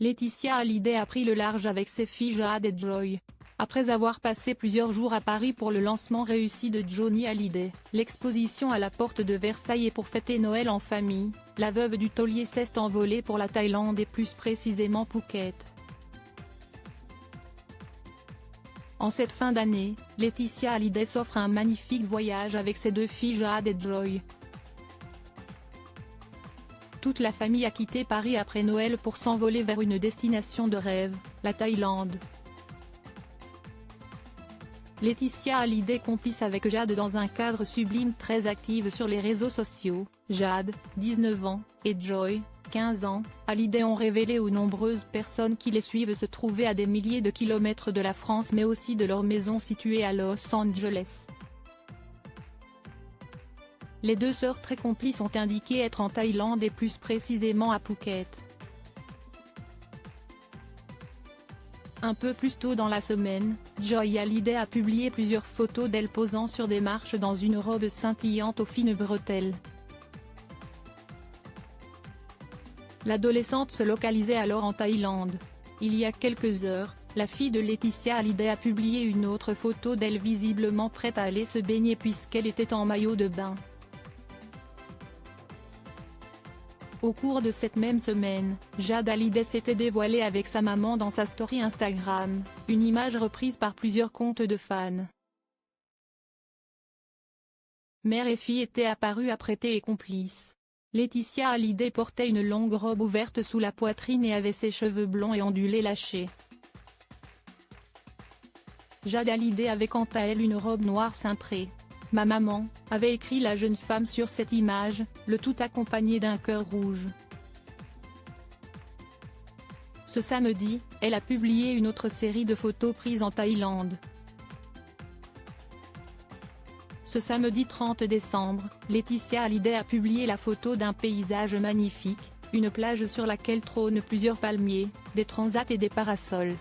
Laetitia Hallyday a pris le large avec ses filles Jade et Joy. Après avoir passé plusieurs jours à Paris pour le lancement réussi de Johnny Hallyday, l'exposition à la porte de Versailles et pour fêter Noël en famille, la veuve du taulier s'est envolée pour la Thaïlande et plus précisément Phuket. En cette fin d'année, Laetitia Hallyday s'offre un magnifique voyage avec ses deux filles Jade et Joy. Toute la famille a quitté Paris après Noël pour s'envoler vers une destination de rêve, la Thaïlande. Laetitia Hallyday complice avec Jade dans un cadre sublime, très active sur les réseaux sociaux. Jade, 19 ans, et Joy, 15 ans, Hallyday ont révélé aux nombreuses personnes qui les suivent se trouver à des milliers de kilomètres de la France mais aussi de leur maison située à Los Angeles. Les deux sœurs très complices ont indiqué être en Thaïlande et plus précisément à Phuket. Un peu plus tôt dans la semaine, Joy Hallyday a publié plusieurs photos d'elle posant sur des marches dans une robe scintillante aux fines bretelles. L'adolescente se localisait alors en Thaïlande. Il y a quelques heures, la fille de Laetitia Hallyday a publié une autre photo d'elle visiblement prête à aller se baigner puisqu'elle était en maillot de bain. Au cours de cette même semaine, Jade Hallyday s'était dévoilée avec sa maman dans sa story Instagram, une image reprise par plusieurs comptes de fans. Mère et fille étaient apparues apprêtées et complices. Laetitia Hallyday portait une longue robe ouverte sous la poitrine et avait ses cheveux blonds et ondulés lâchés. Jade Hallyday avait quant à elle une robe noire cintrée. « Ma maman », avait écrit la jeune femme sur cette image, le tout accompagné d'un cœur rouge. Ce samedi, elle a publié une autre série de photos prises en Thaïlande. Ce samedi 30 décembre, Laetitia Hallyday a publié la photo d'un paysage magnifique, une plage sur laquelle trônent plusieurs palmiers, des transats et des parasols.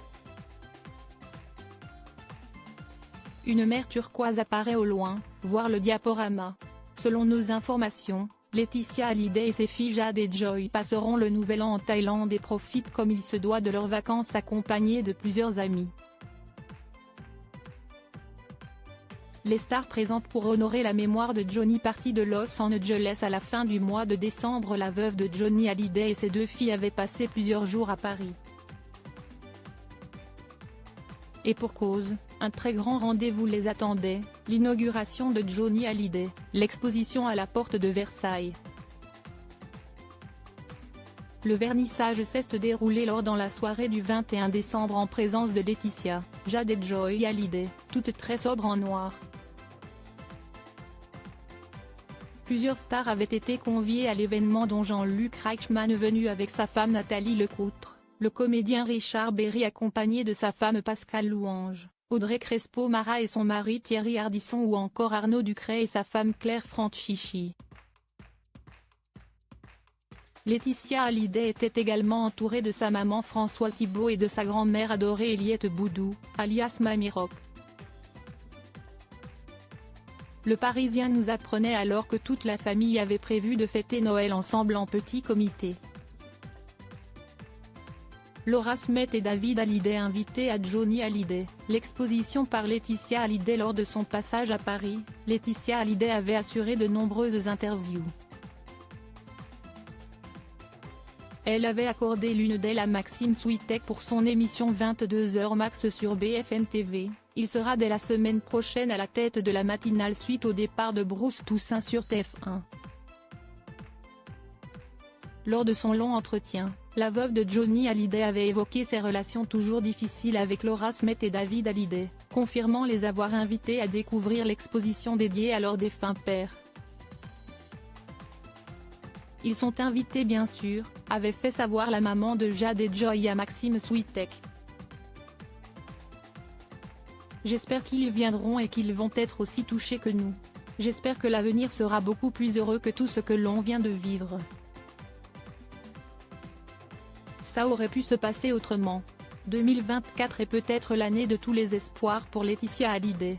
Une mer turquoise apparaît au loin, voir le diaporama. Selon nos informations, Laetitia Hallyday et ses filles Jade et Joy passeront le nouvel an en Thaïlande et profitent comme il se doit de leurs vacances accompagnées de plusieurs amis. Les stars présentes pour honorer la mémoire de Johnny parti de Los Angeles à la fin du mois de décembre. La veuve de Johnny Hallyday et ses deux filles avaient passé plusieurs jours à Paris. Et pour cause, un très grand rendez-vous les attendait, l'inauguration de Johnny Hallyday, l'exposition à la porte de Versailles. Le vernissage s'est déroulé dans la soirée du 21 décembre en présence de Laetitia, Jade et Joy Hallyday, toutes très sobres en noir. Plusieurs stars avaient été conviées à l'événement dont Jean-Luc Reichmann venu avec sa femme Nathalie Lecoutre, le comédien Richard Berry accompagné de sa femme Pascale Louange, Audrey Crespo-Mara et son mari Thierry Ardisson ou encore Arnaud Ducret et sa femme Claire Franchichi. Laetitia Hallyday était également entourée de sa maman Françoise Thibault et de sa grand-mère adorée Eliette Boudou, alias Mamie Rock. Le Parisien nous apprenait alors que toute la famille avait prévu de fêter Noël ensemble en petit comité. Laura Smet et David Hallyday invités à Johnny Hallyday. L'exposition par Laetitia Hallyday lors de son passage à Paris, Laetitia Hallyday avait assuré de nombreuses interviews. Elle avait accordé l'une d'elles à Maxime Switek pour son émission 22h Max sur BFM TV. Il sera dès la semaine prochaine à la tête de la matinale suite au départ de Bruce Toussaint sur TF1. Lors de son long entretien, la veuve de Johnny Hallyday avait évoqué ses relations toujours difficiles avec Laura Smet et David Hallyday, confirmant les avoir invités à découvrir l'exposition dédiée à leur défunt père. Ils sont invités bien sûr, avait fait savoir la maman de Jade et Joy à Maxime Switek. J'espère qu'ils viendront et qu'ils vont être aussi touchés que nous. J'espère que l'avenir sera beaucoup plus heureux que tout ce que l'on vient de vivre. Ça aurait pu se passer autrement. 2024 est peut-être l'année de tous les espoirs pour Laetitia Hallyday.